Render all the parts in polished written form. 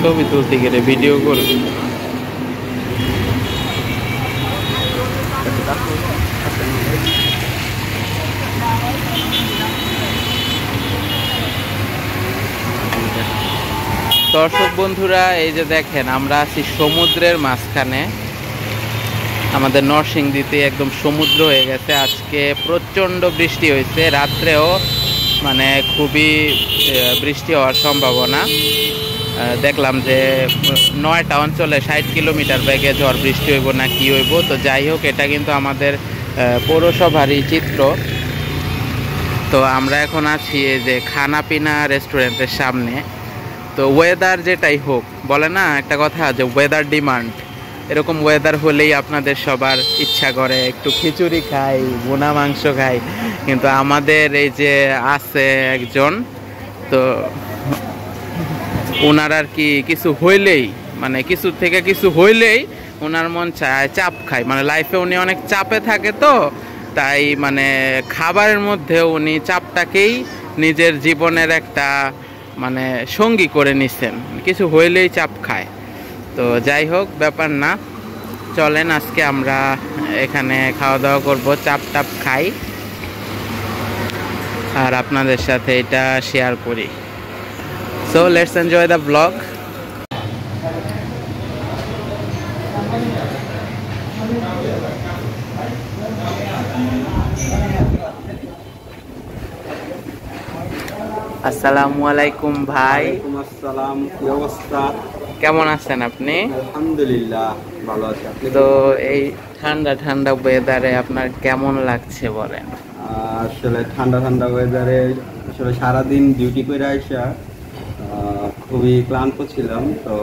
ছবি তুলতে গেলে ভিডিও করবি। দর্শক বন্ধুরা, এই যে দেখেন আমরা আছি সমুদ্রের মাঝখানে। আমাদের নরসিংদীতে একদম সমুদ্র হয়ে গেছে। আজকে প্রচণ্ড বৃষ্টি হয়েছে, রাত্রেও মানে খুবই বৃষ্টি হওয়ার সম্ভাবনা। দেখলাম যে 9টা অঞ্চলে 60 কিলোমিটার বেগে ঝড় বৃষ্টি হইব না কি হইব। তো যাই হোক, এটা কিন্তু আমাদের পৌরসভারই চিত্র। তো আমরা এখন আছি এই যে খানাপিনা রেস্টুরেন্টের সামনে। তো ওয়েদার যেটাই হোক, বলে না একটা কথা যে ওয়েদার ডিমান্ড, এরকম ওয়েদার হলেই আপনাদের সবার ইচ্ছা করে একটু খিচুড়ি খাই, ভুনা মাংস খাই। কিন্তু আমাদের এই যে আছে একজন, তো ওনার আর কি কিছু হইলেই, মানে কিছু থেকে কিছু হইলেই ওনার মন চায় চাপ খায়। মানে লাইফে উনি অনেক চাপে থাকে, তো তাই মানে খাবারের মধ্যে উনি চাপটাকেই নিজের জীবনের একটা মানে সঙ্গী করে নিছেন, কিছু হইলেই চাপ খায়। তো যাই হোক, ব্যাপার না, চলেন আজকে আমরা এখানে খাওয়া দাওয়া করবো, চাপ টাপ খাই আর আপনাদের সাথে এটা শেয়ার করি। So let's enjoy the blog. আসসালামু আলাইকুম ভাই। ওয়ালাইকুম আসসালাম, কি অবস্থা? কেমন আছেন আপনি? আলহামদুলিল্লাহ ভালো আছি। আপনি? তো এই ঠান্ডা ঠান্ডা ওয়েদারে আপনার কেমন লাগছে বলেন? আসলে ঠান্ডা ঠান্ডা ওয়েদারে আসলে সারাদিন ডিউটি করে আইসা খুবই ক্লান্ত ছিলাম। তো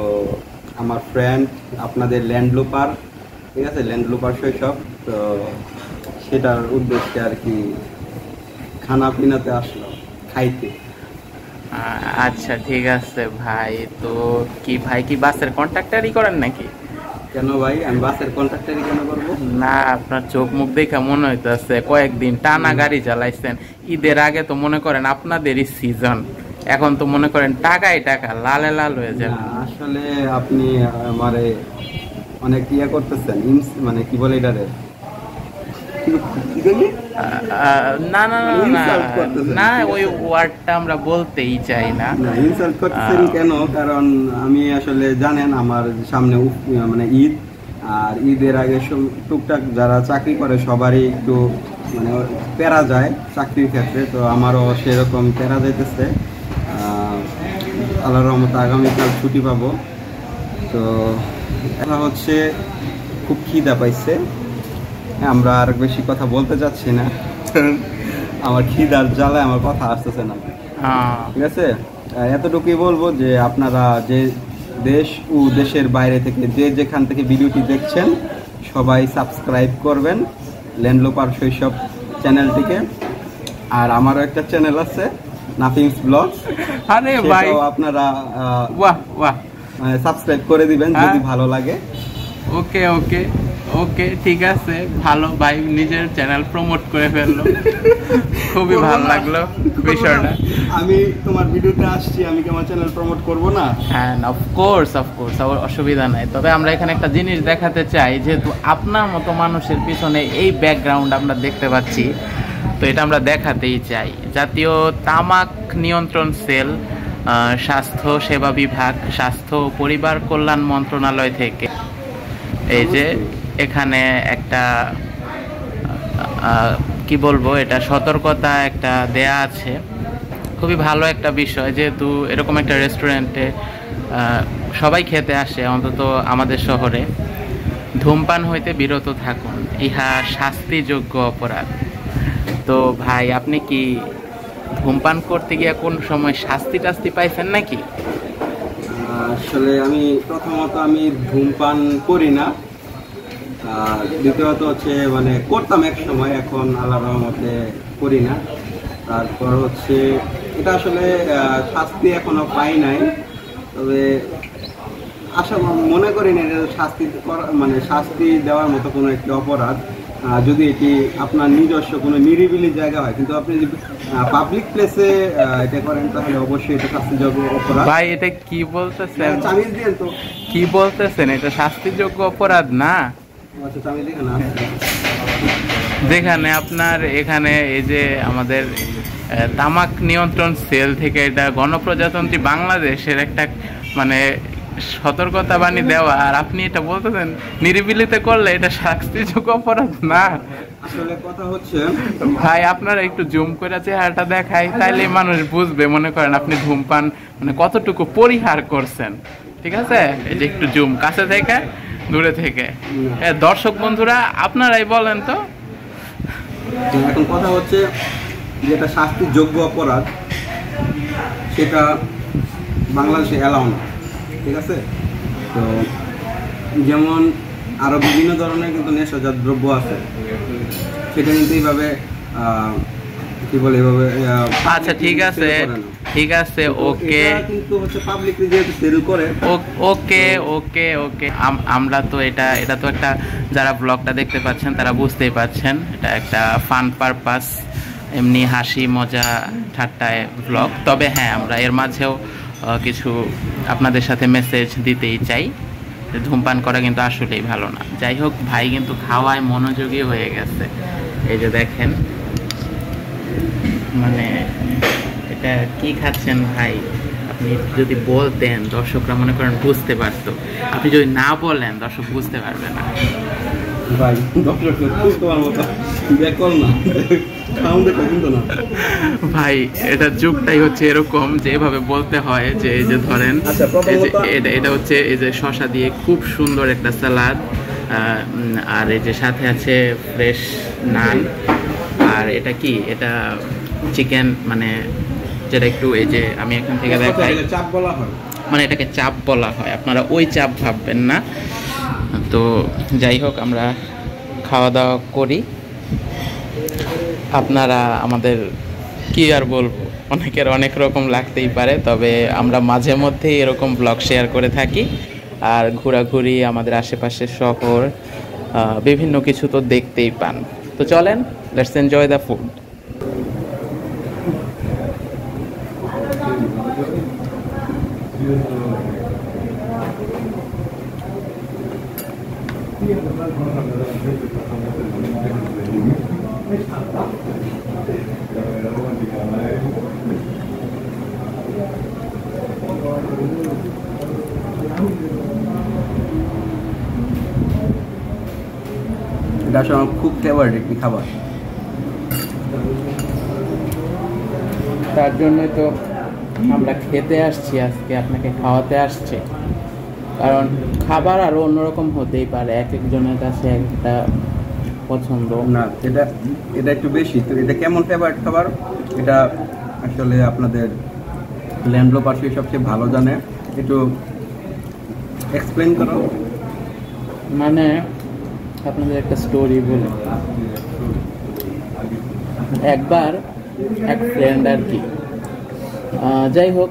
আমার ফ্রেন্ড আপনাদের ল্যান্ডলুপার, ঠিক আছে, ল্যান্ডলুপার শৈশব, তো সেটার উদ্দেশ্যে আর কি খানা পিনাতে আসলো খাইতে। আচ্ছা ঠিক আছে ভাই। তো কি ভাই কি বাসের কন্ট্রাক্টরই করেন নাকি? কেন ভাই, আমি বাসের কন্ট্রাক্টরই কেন করবো? না, আপনার চোখ মুখ দেখে মনে হইতেছে কয়েকদিন টানা গাড়ি চালাইছেন। ঈদের আগে তো মনে করেন আপনাদেরই সিজন, এখন তো মনে করেন টাকাই টাকা, লালে লাল হয়ে যাবে। আসলে আপনি আমারে অনেক ইয়ে করতেছেন, মানে কি বলে এটারে, না না না না, ওই ওয়ার্ডটা আমরা বলতেই চাই না। ইনসাল্ট করতেছেন কেন? কারণ আমি আসলে জানেন আমার সামনে মানে ঈদ, আর ঈদের আগে টুকটাক যারা চাকরি করে সবারই একটু মানে প্যারা যায় চাকরির ক্ষেত্রে। তো আমারও সেরকম প্যারা যাইতেছে। আল্লাহর রহমতে আগামীকাল ছুটি পাবো। তো এটা হচ্ছে খুব খিদা পাইছে। আমরা আর বেশি কথা বলতে চাচ্ছি না, আমার খিদার জ্বালায় আমার কথা আসতেছে না, ঠিক আছে? এতটুকুই বলবো যে আপনারা যে দেশ ও দেশের বাইরে থেকে যে যেখান থেকে ভিডিওটি দেখছেন সবাই সাবস্ক্রাইব করবেন ল্যান্ডলুপার শৈশব চ্যানেলটিকে। আর আমারও একটা চ্যানেল আছে, নাথিংস ব্লগস, আরে ভাই আপনারা বাহ বাহ সাবস্ক্রাইব করে দিবেন যদি ভালো লাগে। ওকে ওকে ওকে, ঠিক আছে, ভালো ভাই, নিজের চ্যানেল প্রমোট করে ফেললো, খুবই ভালো লাগলো বিষয়টা। আমি তোমার ভিডিওতে আসছি, আমি কি আমার চ্যানেল প্রমোট করব না? হ্যাঁ, অফকোর্স অফকোর্স, অসুবিধা নাই। তবে আমরা এখানে একটা জিনিস দেখাতে চাই, যেহেতু আপনার মতো মানুষের পিছনে এই ব্যাকগ্রাউন্ড আমরা দেখতে পাচ্ছি, তো এটা আমরা দেখাতেই চাই। জাতীয় তামাক নিয়ন্ত্রণ সেল, স্বাস্থ্য সেবা বিভাগ, স্বাস্থ্য ও পরিবার কল্যাণ মন্ত্রণালয় থেকে এই যে এখানে একটা কি বলবো, এটা সতর্কতা একটা দেয়া আছে। খুবই ভালো একটা বিষয়, যেহেতু এরকম একটা রেস্টুরেন্টে সবাই খেতে আসে, অন্তত আমাদের শহরে। ধূমপান হইতে বিরত থাকুন, ইহা শাস্তিযোগ্য অপরাধ। তো ভাই, আপনি কি ধূমপান করতে গিয়ে কোন সময় শাস্তি টাস্তি পাইছেন নাকি? আসলে আমি প্রথমত আমি ধূমপান করি না, দ্বিতীয়ত হচ্ছে মানে করতাম এক সময়, এখন আল্লাহর রহমতে করি না। তারপর হচ্ছে এটা আসলে শাস্তি এখনো পাই নাই, তবে আশা মনে করি না এটা শাস্তি মানে শাস্তি দেওয়ার মতো কোনো একটি অপরাধ। যদি এটি আপনার নিজস্ব কোনো নিরিবিলি জায়গা হয়, কিন্তু আপনি যদি পাবলিক প্লেসে এটা করেন তাহলে অবশ্যই এটা শাস্তিযোগ্য অপরাধ। ভাই এটা কি বলতেছেন? চামিজ দিয়েন তো। কি বলতেছেন? এটা শাস্তিযোগ্য অপরাধ না। আচ্ছা চামিজ দিয়েন না। যেখানে আপনার এখানে এই যে আমাদের তামাক নিয়ন্ত্রণ সেল থেকে এটা গণপ্রজাতন্ত্রী বাংলাদেশের একটা মানে সতর্কতা বাণী দেওয়া, আর আপনি এটা বলতেছেন নিরিবিলিতে করলে এটা শাস্তিযোগ্য অপরাধ না। আসলে কথা হচ্ছে ভাই আপনারা একটু জুম করে চেহারাটা দেখাই, তাইলে মানুষ বুঝবে, মনে করেন আপনি ধূমপান মানে কতটুকু পরিহার করছেন। ঠিক আছে, এই যে একটু জুম, কাছে থেকে দূরে থেকে। দর্শক বন্ধুরা আপনারাই বলেন তো। এখন কথা হচ্ছে যেটা শাস্তিযোগ্য অপরাধ সেটা বাংলাদেশে অ্যালাউ না। ঠিক আছে, তো যেমন আরো বিভিন্ন ধরনের কিন্তু নেশাজাত দ্রব্য আছে, সেটা কিন্তু এইভাবে কি বলে এভাবে। আচ্ছা ঠিক আছে, ঠিক আছে, ওকে, কিন্তু হচ্ছে পাবলিকলি যেহেতু সেল করে। ওকে ওকে ওকে আমরা তো এটা তো একটা, যারা ব্লগটা দেখতে পাচ্ছেন তারা বুঝতেই পাচ্ছেন এটা একটা ফান পারপাস, এমনি হাসি মজা ঠাট্টায় ব্লগ। তবে হ্যাঁ, আমরা এর মাঝেও কিছু আপনাদের সাথে মেসেজ দিতেই চাই। ধূমপান করা কিন্তু আসলেই ভালো না। যাই হোক, ভাই কিন্তু খাওয়ায় মনোযোগী হয়ে গেছে। এই যে দেখেন, মানে এটা কি খাচ্ছেন ভাই? আপনি যদি বলতেন দর্শকরা মনে করেন বুঝতে পারতো, আপনি যদি না বলেন দর্শক বুঝতে পারবে না। ভাই দর্শক বুঝতে পারবো না, দেখল না ভাই এটা যুগটাই হচ্ছে এরকম যে এভাবে বলতে হয় যে এই যে ধরেন এটা হচ্ছে এই যে শসা দিয়ে খুব সুন্দর একটা সালাদ, আর এই যে সাথে আছে ফ্রেশ নান, আর এটা কি, এটা চিকেন, মানে যেটা একটু এই যে আমি এখান থেকে দেখাই, চাপ বলা হয়, মানে এটাকে চাপ বলা হয়, আপনারা ওই চাপ ভাববেন না। তো যাই হোক, আমরা খাওয়া দাওয়া করি। আপনারা আমাদের কি আর বলবো, অনেকের অনেক রকম লাগতেই পারে, তবে আমরা মাঝে মধ্যেই এরকম ব্লগ শেয়ার করে থাকি। আর ঘোরাঘুরি, আমাদের আশেপাশের শহর, বিভিন্ন কিছু তো দেখতেই পান। তো চলেন, লেটস এনজয় দ্য ফুড। এটা আসলে আমার খুব ফেভারিট একটি খাবার, তার জন্য তো আমরা খেতে আসছি, আজকে আপনাকে খাওয়াতে আসছি। কারণ খাবার আরো অন্যরকম হতেই পারে, এক একজনের কাছে একটা পছন্দ না। এটা একটু বেশি। তো এটা কেমন ফেভারিট খাবার, এটা আসলে আপনাদের ল্যান্ডলো পাশে সবচেয়ে ভালো জানে। একটু এক্সপ্লেন করো। মানে আপনাদের একটা স্টোরি বলি। একবার এক ফ্রেন্ড আর কি, যাই হোক,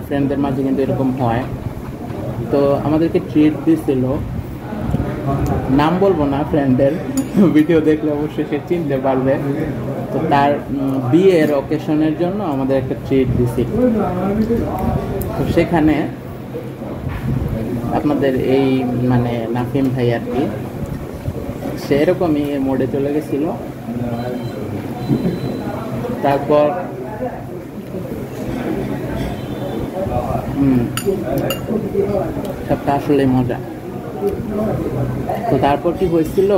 ফ্রেন্ডদের মাঝে কিন্তু এরকম হয়, তো আমাদেরকে ট্রিট দিছিল, নাম বলবো না ফ্রেন্ডের, ভিডিও দেখলে অবশ্যই সে চিনতে পারবে। তো তার বিয়ের অকেশনের জন্য আমাদের একটা ট্রিট দিছিল। তো সেখানে আপনাদের এই মানে নাফিম ভাই আর কি, সে এরকমই মোডে চলে গেছিল। তারপর সবটা আসলে মজা। তো তারপর কি হয়েছিল,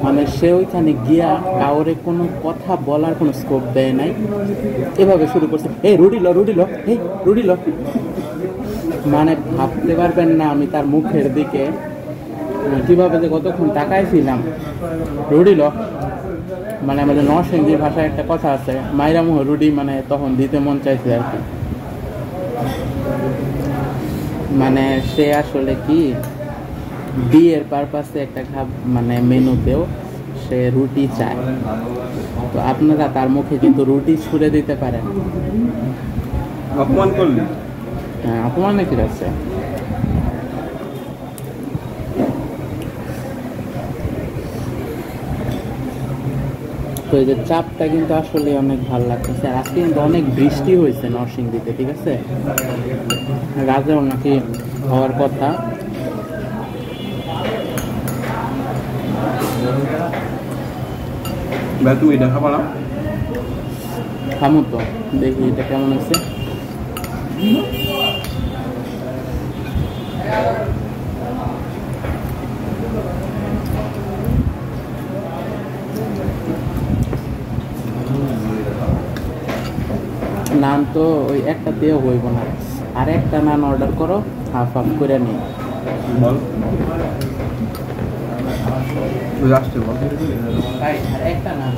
মানে সে ওইখানে গিয়া কাউরে কোনো কথা বলার কোনো স্কোপ দেয় নাই, এভাবে শুরু করছে, এই রুডিল রুডিল, এই রুডিল। মানে ভাবতে পারবেন না আমি তার মুখের দিকে কিভাবে যে কতক্ষণ তাকাইছিলাম। রুডিল মানে আমাদের নরসিংদীর ভাষায় একটা কথা আছে, মাইরা মুহ রুডি, মানে তখন দিতে মন চাইছে আর কি। মানে সে আসলে কি বিয়ের পারপাসে একটা মানে মেনুতেও সে রুটি চায়। তো আপনারা তার মুখে কিন্তু রুটি ছুঁড়ে দিতে পারেন। অপমান করলি? হ্যাঁ, অপমানে কি আছে। তো এই যে চাপটা কিন্তু আসলে অনেক ভালো লাগতেছে। আর আজকে কিন্তু অনেক বৃষ্টি হয়েছে নরসিংদীতে, ঠিক আছে? রাতেও নাকি হওয়ার কথা। তুমি এটা খাবো না? খামো তো, দেখি এটা কেমন আছে। নান তো ওই একটা দিয়ে হইব না, আর একটা নান অর্ডার করো, হাফ হাফ করে নিই। বল লাস্টে বল। তাই আর একটা নান।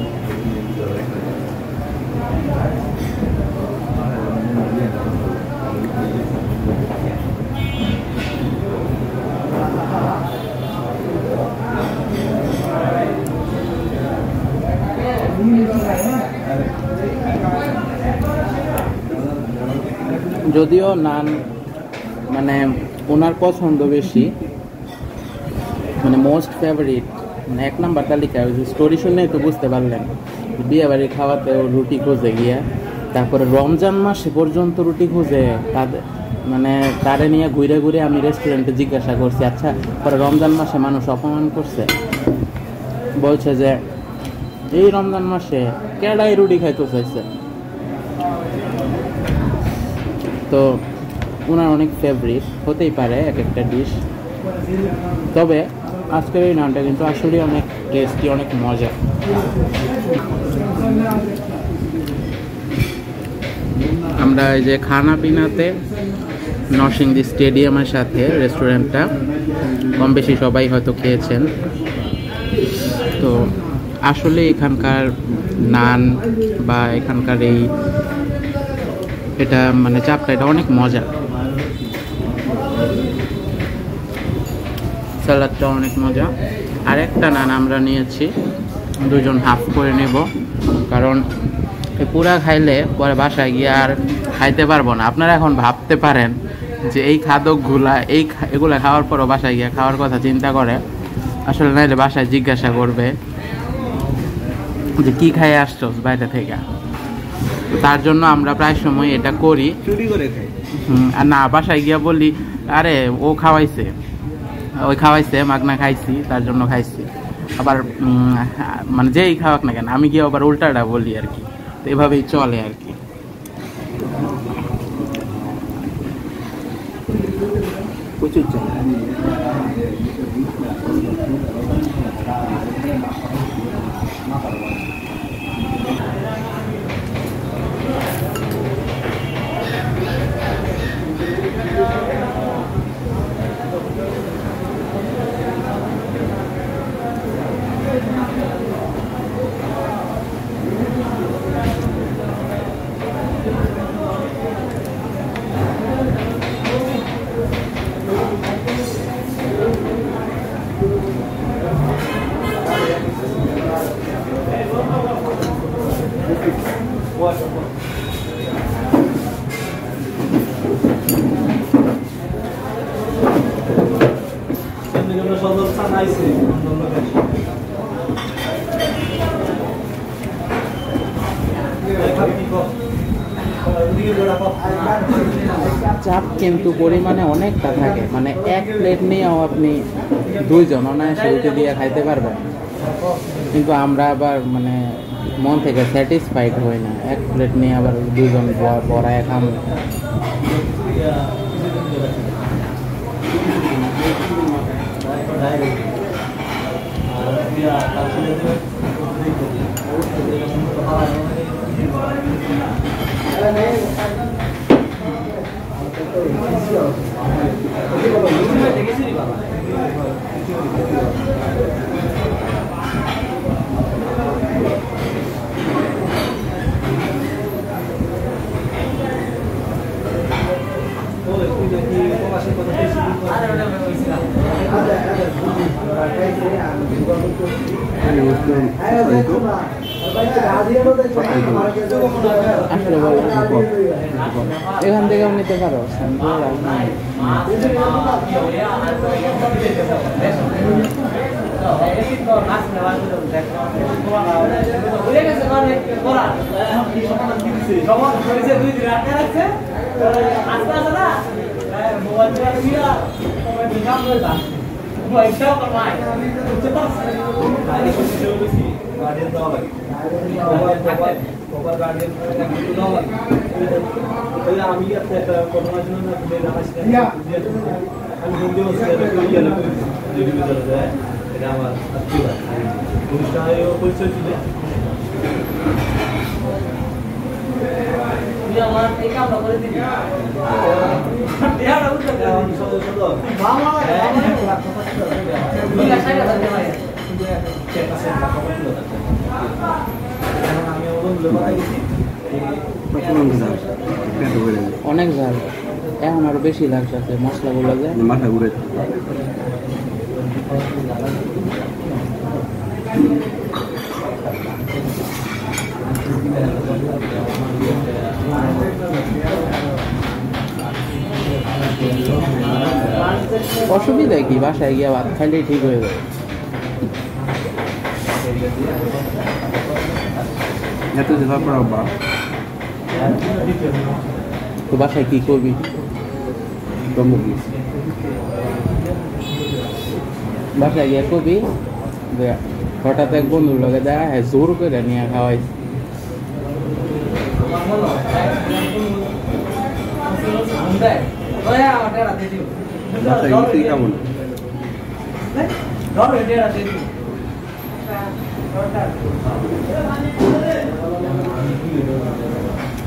যদিও নান মানে ওনার পছন্দ বেশি, মানে মোস্ট ফেভারিট, মানে এক নাম্বার তালিকায়। স্টোরি শুনে তো বুঝতে পারলেন, বিয়ে বাড়ি খাওয়াতে ও রুটি খোঁজে গিয়া, তারপরে রমজান মাসে পর্যন্ত রুটি খুঁজে তাদের, মানে তারে নিয়ে ঘুরে ঘুরে আমি রেস্টুরেন্টে জিজ্ঞাসা করছি, আচ্ছা পরে রমজান মাসে মানুষ অপমান করছে, বলছে যে এই রমজান মাসে কেডাই রুটি খাইতে চাইছে। তো ওনার অনেক ফেভারিট, হতেই পারে এক একটা ডিশ। তবে আজকের এই নানটা কিন্তু আসলে অনেক টেস্টি, অনেক মজা। আমরা এই যে খানা পিনাতে নরসিংদী স্টেডিয়ামের সাথে রেস্টুরেন্টটা কম বেশি সবাই হয়তো খেয়েছেন। তো আসলে এখানকার নান বা এখানকার এই এটা মানে চাপটা, এটা অনেক মজা। স্যালাডটা অনেক মজা। আর একটা নান আমরা নিয়েছি, দুজন হাফ করে নেব, কারণ পুরা খাইলে পরে বাসায় গিয়ে আর খাইতে পারবো না। আপনারা এখন ভাবতে পারেন যে এই খাদকগুলা এগুলা খাওয়ার পরও বাসায় গিয়ে খাওয়ার কথা চিন্তা করে, আসলে নাইলে বাসায় জিজ্ঞাসা করবে যে কি খাইয়ে আসছো বাইরে থেকে। তার জন্য আমরা প্রায় সময় এটা করি, চুরি করে খাই। আর না বাসায় গিয়া বলি আরে ও খাওয়াইছে, ওই খাওয়াইছে, মাগনা খাইছি, তার জন্য খাইছি। আবার মানে যেই খাওয়াক না কেন আমি গিয়ে আবার উল্টাটা বলি আর কি। তো এভাবেই চলে আর কি। প্রচুর চাই। চাপ কিন্তু পরিমাণে অনেকটা থাকে, মানে এক প্লেট নিয়েও আপনি দুইজন অনায়াসে রুটি দিয়ে খাইতে পারবেন। কিন্তু আমরা আবার মানে মন থেকে স্যাটিসফাইড হই না, এক প্লেট নিয়ে আবার দুজন বড়ায় খাম। আসলে বলো এখান থেকেও নিতে পারো। অনেক ঝাল, এখন আরো বেশি লাগছে মশলাগুলো যে মাথা ঘুরে। অসুবিধা কি, বাসায় গিয়ে ভাত খাইলেই ঠিক হয়ে যাবে। এত যেভাবে পড়াও বা তো বাসায় কি করবি? বাসায় গিয়ে কবি যে হঠাৎ এক বন্ধুর লগে দেখা হয়, জোর করে নিয়ে খাওয়াই। কেমন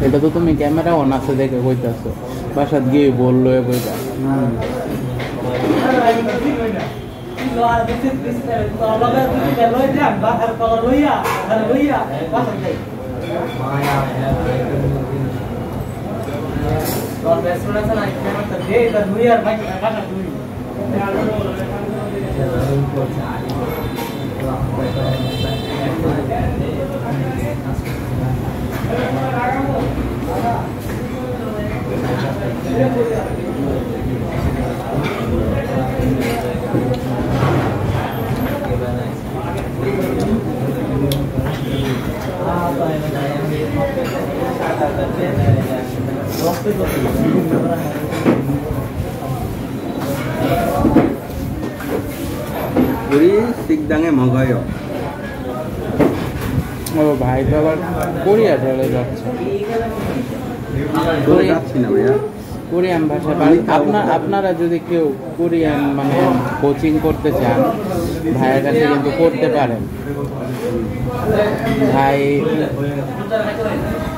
এটা তো তুমি ক্যামেরা অন আছে দেখে কইতাছো, বাসাত গিয়ে বললো বইটা। 우리 식당에 먹어요. ও ভাই তো আবার কোরিয়া চলে যাচ্ছে। চলে যাচ্ছি না ভাইয়া, কোরিয়ান ভাষা আপনারা যদি কেউ কোরিয়ান মানে কোচিং করতে চান, ভাইয়ের কাছে কিন্তু করতে পারেন। ভাই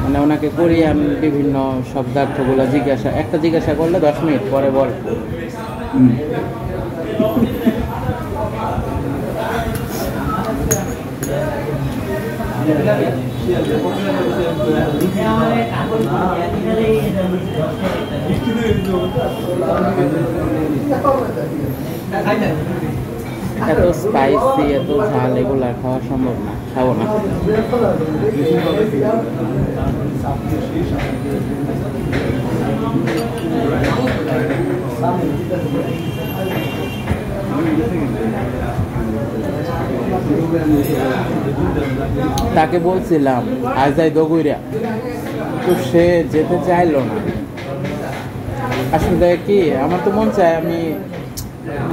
মানে ওনাকে কোরিয়ান বিভিন্ন শব্দার্থগুলো জিজ্ঞাসা করলে 10 মিনিট পরে বল। এত স্পাইসি, এত ঝাল এগুলো খাওয়া সম্ভব না, খাবো না। তাকে বলছিলাম আজ যাই দগুইরা, তো সে যেতে চাইলো না। আসলে কি আমার তো মন চায় আমি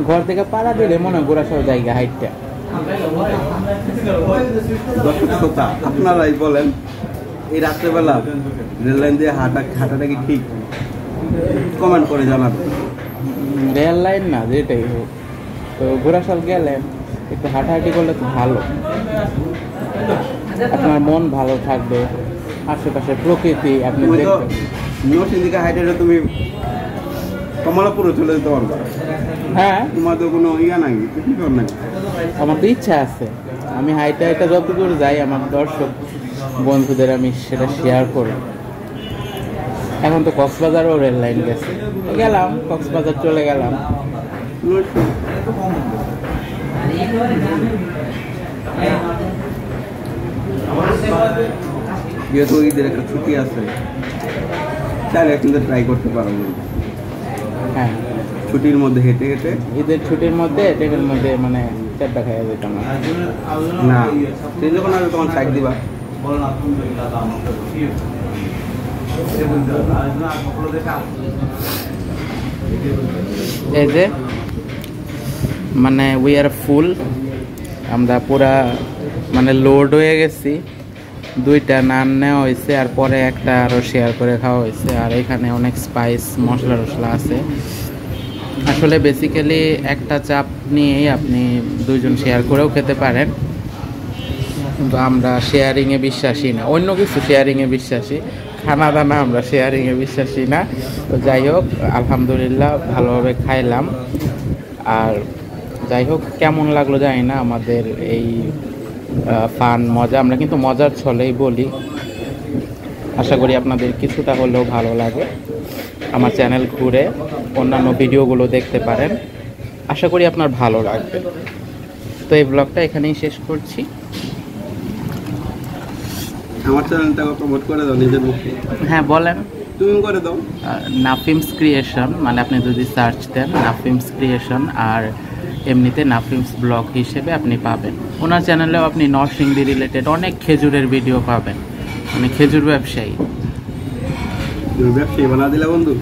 ঘর থেকে পাড়া দিলে মনে হয় ঘোরা সব জায়গা হাইটটা। দর্শক শ্রোতা, আপনারাই বলেন এই রাত্রেবেলা রেল লাইন দিয়ে হাঁটাটা কি ঠিক? কমেন্ট করে জানাবেন। রেল লাইন না যেটাই হোক, তো ঘোরাশাল গেলেন একটু হাঁটাহাঁটি করলে তো ভালো, আপনার মন ভালো থাকবে, আশেপাশে প্রকৃতি আপনি দেখবেন। নরসিংদীকে হাইটে তুমি কমলাপুরে চলে যেতে পারবে। হ্যাঁ, তোমার তো কোনো ইয়া নাই, নাই। আমার তো ইচ্ছা আছে, আমি হাইটা যতদূর যাই আমার দর্শক বন্ধুদের আমি সেটা শেয়ার করি। এখন তো কক্সবাজারও রেল লাইন গেছে, গেলাম কক্সবাজার চলে গেলাম। যেহেতু ঈদের একটা ছুটি আছে, চাইলে কিন্তু ট্রাই করতে পারো। হ্যাঁ, ছুটির মধ্যে হেঁটে হেঁটে, ঈদের ছুটির মধ্যে ট্রেনের মধ্যে মানে চারটা খাইয়া যেতাম না। না তুই যখন আসবে তখন শাক দিবা। এই যে মানে উই আর ফুল, আমরা পুরা মানে লোড হয়ে গেছি। 2টা নান নেওয়া হয়েছে আর পরে একটা আরও শেয়ার করে খাওয়া হয়েছে। আর এখানে অনেক স্পাইস মশলা টশলা আছে। আসলে বেসিক্যালি একটা চাপ নিয়েই আপনি 2 জন শেয়ার করেও খেতে পারেন, কিন্তু আমরা শেয়ারিংয়ে বিশ্বাসী না। অন্য কিছু শেয়ারিংয়ে বিশ্বাসী, খানা দানা আমরা শেয়ারিংয়ে বিশ্বাসী না। তো যাই হোক, আলহামদুলিল্লাহ ভালোভাবে খাইলাম। আর যাই হোক, কেমন লাগলো জানি না আমাদের এই ফান মজা, আমরা কিন্তু মজার ছলেই বলি। আশা করি আপনাদের কিছুটা হলেও ভালো লাগে। আমার চ্যানেল ঘুরে অন্যান্য ভিডিওগুলো দেখতে পারেন, আশা করি আপনার ভালো লাগবে। তো এই ব্লগটা এখানেই শেষ করছি। আমার চ্যানেলটা প্রমোট করে দাও নিজের মুখে। হ্যাঁ বলেন। তুমি করে দাও। নাফিমস ক্রিয়েশন, মানে আপনি যদি সার্চ দেন নাফিমস ক্রিয়েশন আর এমনিতে নাফিমস ব্লগ হিসেবে আপনি পাবেন। ওনার চ্যানেলেও আপনি নরসিংদী রিলেটেড অনেক খেজুরের ভিডিও পাবেন, মানে খেজুর ব্যবসায়ী। ব্যবসায়ী বানা দিলা বন্ধু।